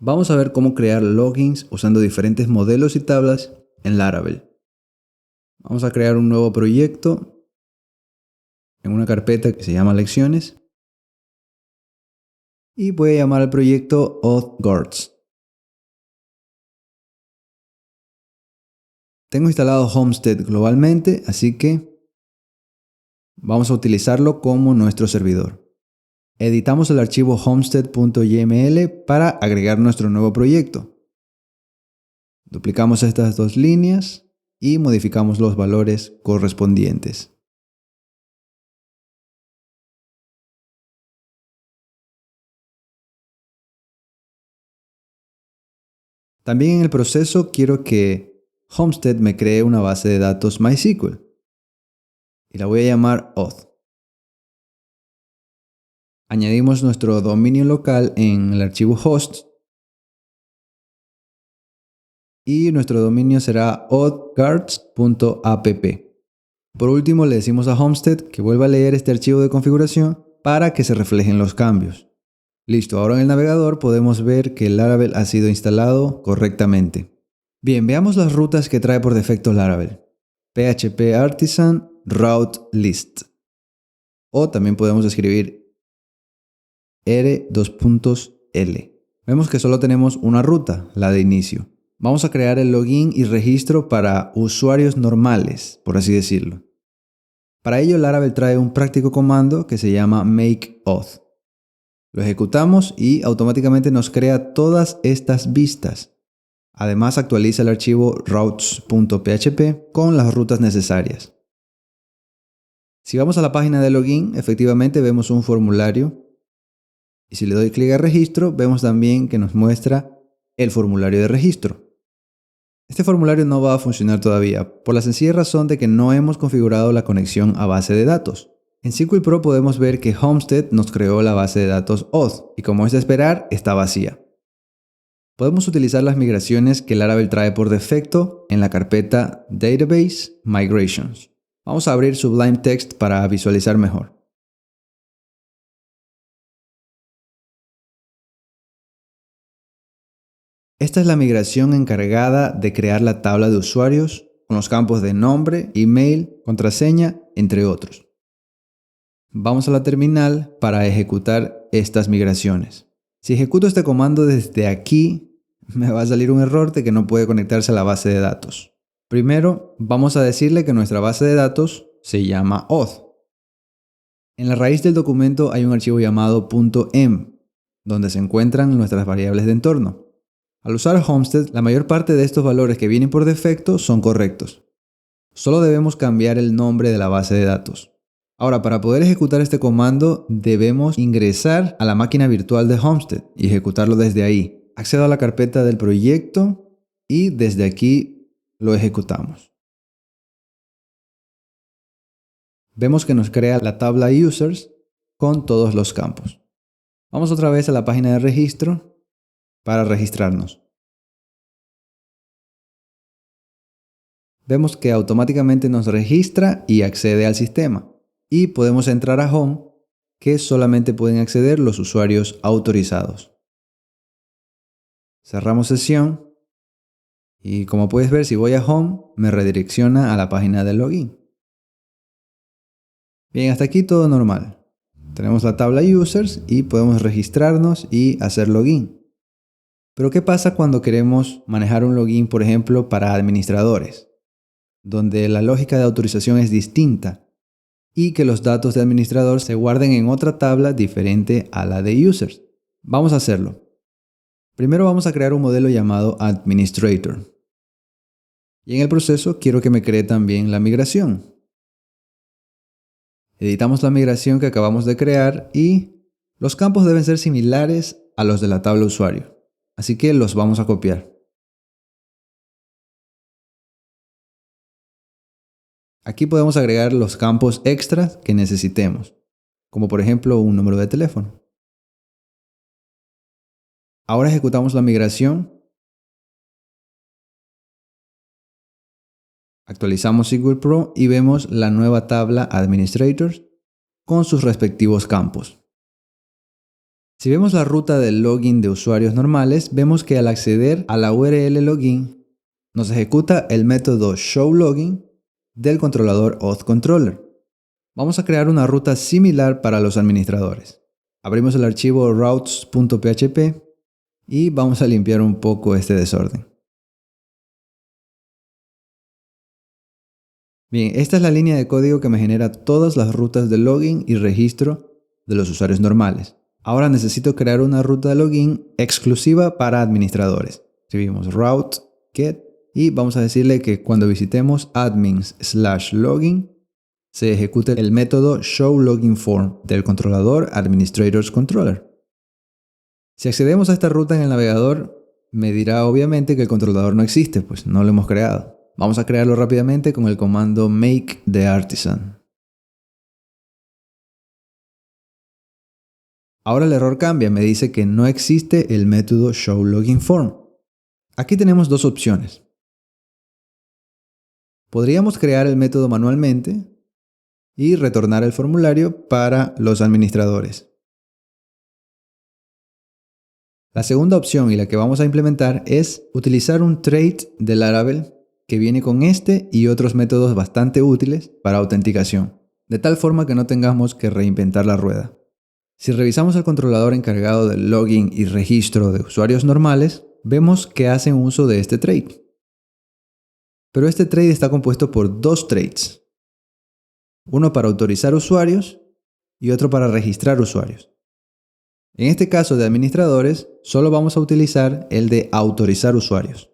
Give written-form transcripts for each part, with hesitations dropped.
Vamos a ver cómo crear logins usando diferentes modelos y tablas en Laravel. Vamos a crear un nuevo proyecto en una carpeta que se llama lecciones y voy a llamar al proyecto AuthGuards. Tengo instalado Homestead globalmente, así que vamos a utilizarlo como nuestro servidor. Editamos el archivo homestead.yml para agregar nuestro nuevo proyecto. Duplicamos estas dos líneas y modificamos los valores correspondientes. También en el proceso quiero que Homestead me cree una base de datos MySQL y la voy a llamar auth. Añadimos nuestro dominio local en el archivo host y nuestro dominio será authguards.app. Por último, le decimos a Homestead que vuelva a leer este archivo de configuración para que se reflejen los cambios. Listo, ahora en el navegador podemos ver que Laravel ha sido instalado correctamente. Bien, veamos las rutas que trae por defecto Laravel. PHP Artisan Route List. O también podemos escribir R2.L. Vemos que solo tenemos una ruta, la de inicio. Vamos a crear el login y registro para usuarios normales, por así decirlo. Para ello, Laravel trae un práctico comando que se llama makeAuth. Lo ejecutamos y automáticamente nos crea todas estas vistas. Además, actualiza el archivo routes.php con las rutas necesarias. Si vamos a la página de login, efectivamente vemos un formulario. Y si le doy clic a registro, vemos también que nos muestra el formulario de registro. Este formulario no va a funcionar todavía, por la sencilla razón de que no hemos configurado la conexión a base de datos. En SQL Pro podemos ver que Homestead nos creó la base de datos auth, y como es de esperar, está vacía. Podemos utilizar las migraciones que Laravel trae por defecto en la carpeta Database Migrations. Vamos a abrir Sublime Text para visualizar mejor. Esta es la migración encargada de crear la tabla de usuarios con los campos de nombre, email, contraseña, entre otros. Vamos a la terminal para ejecutar estas migraciones. Si ejecuto este comando desde aquí, me va a salir un error de que no puede conectarse a la base de datos. Primero, vamos a decirle que nuestra base de datos se llama auth. En la raíz del documento hay un archivo llamado .env, donde se encuentran nuestras variables de entorno. Al usar Homestead, la mayor parte de estos valores que vienen por defecto son correctos. Solo debemos cambiar el nombre de la base de datos. Ahora, para poder ejecutar este comando, debemos ingresar a la máquina virtual de Homestead y ejecutarlo desde ahí. Accedo a la carpeta del proyecto y desde aquí lo ejecutamos. Vemos que nos crea la tabla Users con todos los campos. Vamos otra vez a la página de registro para registrarnos. Vemos que automáticamente nos registra y accede al sistema. Y podemos entrar a Home, que solamente pueden acceder los usuarios autorizados. Cerramos sesión y como puedes ver, si voy a Home, me redirecciona a la página de login. Bien, hasta aquí todo normal. Tenemos la tabla Users y podemos registrarnos y hacer login. Pero ¿qué pasa cuando queremos manejar un login, por ejemplo, para administradores, donde la lógica de autorización es distinta y que los datos de administrador se guarden en otra tabla diferente a la de users? Vamos a hacerlo. Primero vamos a crear un modelo llamado administrator. Y en el proceso quiero que me cree también la migración. Editamos la migración que acabamos de crear y los campos deben ser similares a los de la tabla usuario. Así que los vamos a copiar. Aquí podemos agregar los campos extras que necesitemos, como por ejemplo un número de teléfono. Ahora ejecutamos la migración. Actualizamos SQL Pro y vemos la nueva tabla Administrators con sus respectivos campos. Si vemos la ruta del login de usuarios normales, vemos que al acceder a la URL login, nos ejecuta el método showLogin del controlador authController. Vamos a crear una ruta similar para los administradores. Abrimos el archivo routes.php y vamos a limpiar un poco este desorden. Bien, esta es la línea de código que me genera todas las rutas de login y registro de los usuarios normales. Ahora necesito crear una ruta de login exclusiva para administradores. Escribimos route get y vamos a decirle que cuando visitemos admins/login se ejecute el método showLoginForm del controlador administrators_controller. Si accedemos a esta ruta en el navegador, me dirá obviamente que el controlador no existe, pues no lo hemos creado. Vamos a crearlo rápidamente con el comando make the artisan. Ahora el error cambia, me dice que no existe el método showLoginForm. Aquí tenemos dos opciones. Podríamos crear el método manualmente y retornar el formulario para los administradores. La segunda opción y la que vamos a implementar es utilizar un trait de Laravel que viene con este y otros métodos bastante útiles para autenticación, de tal forma que no tengamos que reinventar la rueda. Si revisamos el controlador encargado del login y registro de usuarios normales, vemos que hacen uso de este trait. Pero este trait está compuesto por dos traits. Uno para autorizar usuarios y otro para registrar usuarios. En este caso de administradores, solo vamos a utilizar el de autorizar usuarios.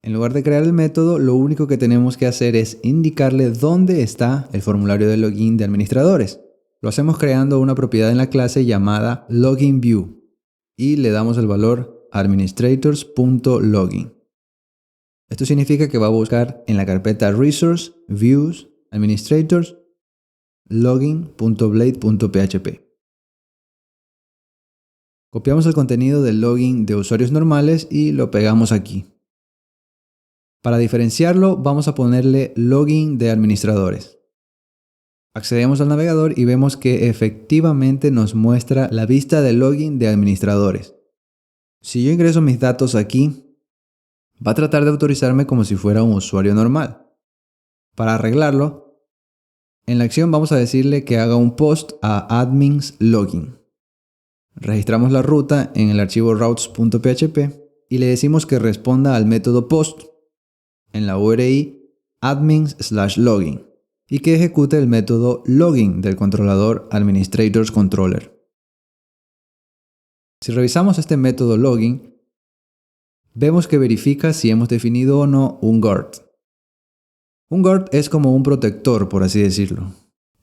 En lugar de crear el método, lo único que tenemos que hacer es indicarle dónde está el formulario de login de administradores. Lo hacemos creando una propiedad en la clase llamada loginView y le damos el valor administrators.login. Esto significa que va a buscar en la carpeta resource, views, administrators, login.blade.php. Copiamos el contenido del login de usuarios normales y lo pegamos aquí. Para diferenciarlo, vamos a ponerle login de administradores. Accedemos al navegador y vemos que efectivamente nos muestra la vista de login de administradores. Si yo ingreso mis datos aquí, va a tratar de autorizarme como si fuera un usuario normal. Para arreglarlo, en la acción vamos a decirle que haga un post a admins_login. Registramos la ruta en el archivo routes.php y le decimos que responda al método post en la URI admins/login y que ejecute el método login del controlador administrators_controller. Si revisamos este método login, vemos que verifica si hemos definido o no un guard. Un guard es como un protector, por así decirlo.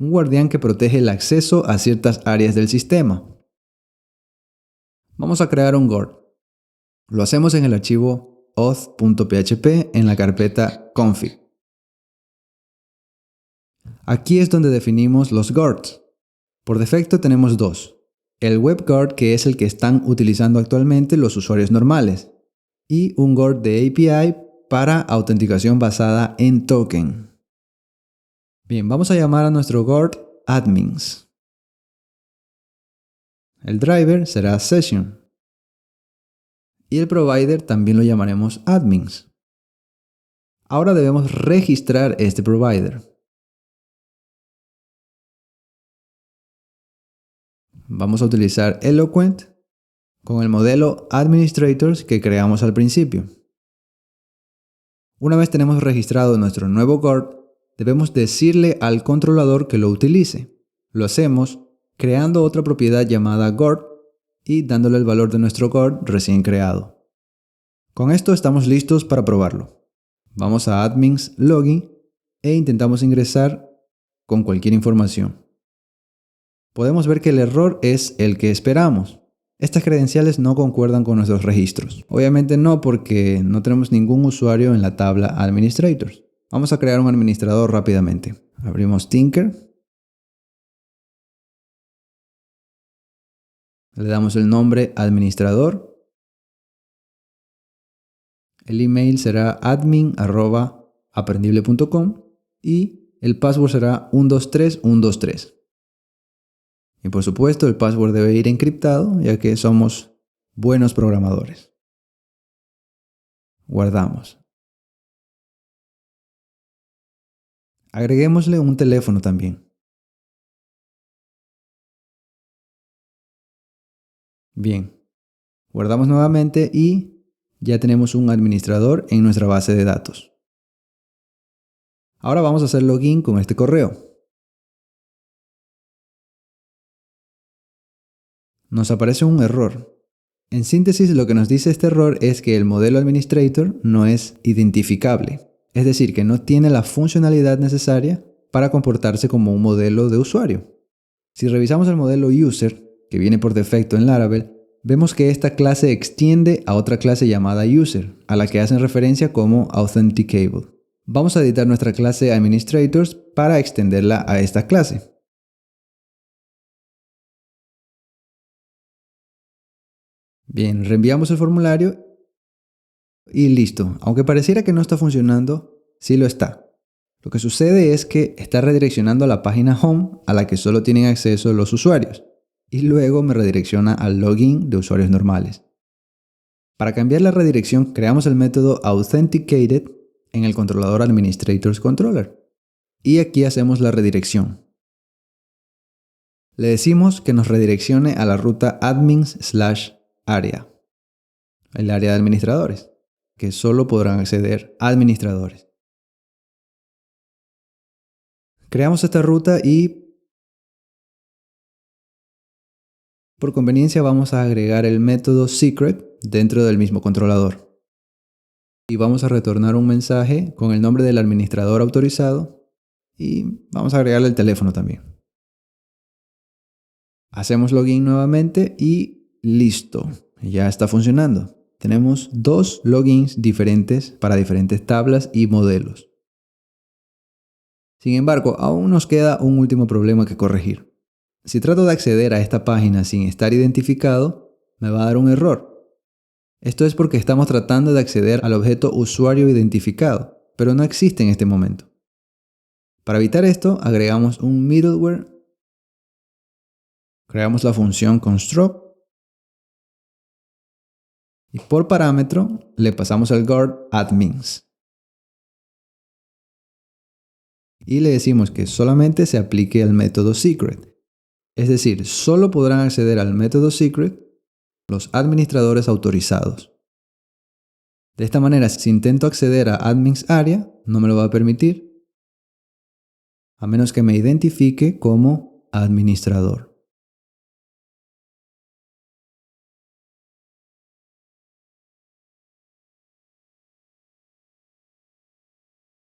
Un guardián que protege el acceso a ciertas áreas del sistema. Vamos a crear un guard. Lo hacemos en el archivo auth.php en la carpeta config. Aquí es donde definimos los guards. Por defecto tenemos dos. El web guard, que es el que están utilizando actualmente los usuarios normales, y un guard de API para autenticación basada en token. Bien, vamos a llamar a nuestro guard admins. El driver será session. Y el provider también lo llamaremos admins. Ahora debemos registrar este provider. Vamos a utilizar Eloquent con el modelo Administrators que creamos al principio. Una vez tenemos registrado nuestro nuevo guard, debemos decirle al controlador que lo utilice. Lo hacemos creando otra propiedad llamada guard y dándole el valor de nuestro guard recién creado. Con esto estamos listos para probarlo. Vamos a admins_login e intentamos ingresar con cualquier información. Podemos ver que el error es el que esperamos. Estas credenciales no concuerdan con nuestros registros. Obviamente no, porque no tenemos ningún usuario en la tabla Administrators. Vamos a crear un administrador rápidamente. Abrimos Tinker. Le damos el nombre administrador. El email será admin@aprendible.com y el password será 123123. Y por supuesto, el password debe ir encriptado, ya que somos buenos programadores. Guardamos. Agreguémosle un teléfono también. Bien. Guardamos nuevamente y ya tenemos un administrador en nuestra base de datos. Ahora vamos a hacer login con este correo. Nos aparece un error. En síntesis, lo que nos dice este error es que el modelo administrator no es identificable, es decir, que no tiene la funcionalidad necesaria para comportarse como un modelo de usuario. Si revisamos el modelo user, que viene por defecto en Laravel, vemos que esta clase extiende a otra clase llamada user, a la que hacen referencia como authenticable. Vamos a editar nuestra clase administrators para extenderla a esta clase. Bien, reenviamos el formulario y listo. Aunque pareciera que no está funcionando, sí lo está. Lo que sucede es que está redireccionando a la página home a la que solo tienen acceso los usuarios y luego me redirecciona al login de usuarios normales. Para cambiar la redirección, creamos el método authenticated en el controlador administrators controller y aquí hacemos la redirección. Le decimos que nos redireccione a la ruta admins/area, el área de administradores, que solo podrán acceder administradores. Creamos esta ruta y por conveniencia vamos a agregar el método secret dentro del mismo controlador. Y vamos a retornar un mensaje con el nombre del administrador autorizado y vamos a agregarle el teléfono también. Hacemos login nuevamente y listo, ya está funcionando. Tenemos dos logins diferentes para diferentes tablas y modelos. Sin embargo, aún nos queda un último problema que corregir. Si trato de acceder a esta página sin estar identificado, me va a dar un error. Esto es porque estamos tratando de acceder al objeto usuario identificado, pero no existe en este momento. Para evitar esto, agregamos un middleware. Creamos la función construct y por parámetro le pasamos al guard admins. Y le decimos que solamente se aplique al método secret. Es decir, solo podrán acceder al método secret los administradores autorizados. De esta manera, si intento acceder a admins area, no me lo va a permitir, a menos que me identifique como administrador.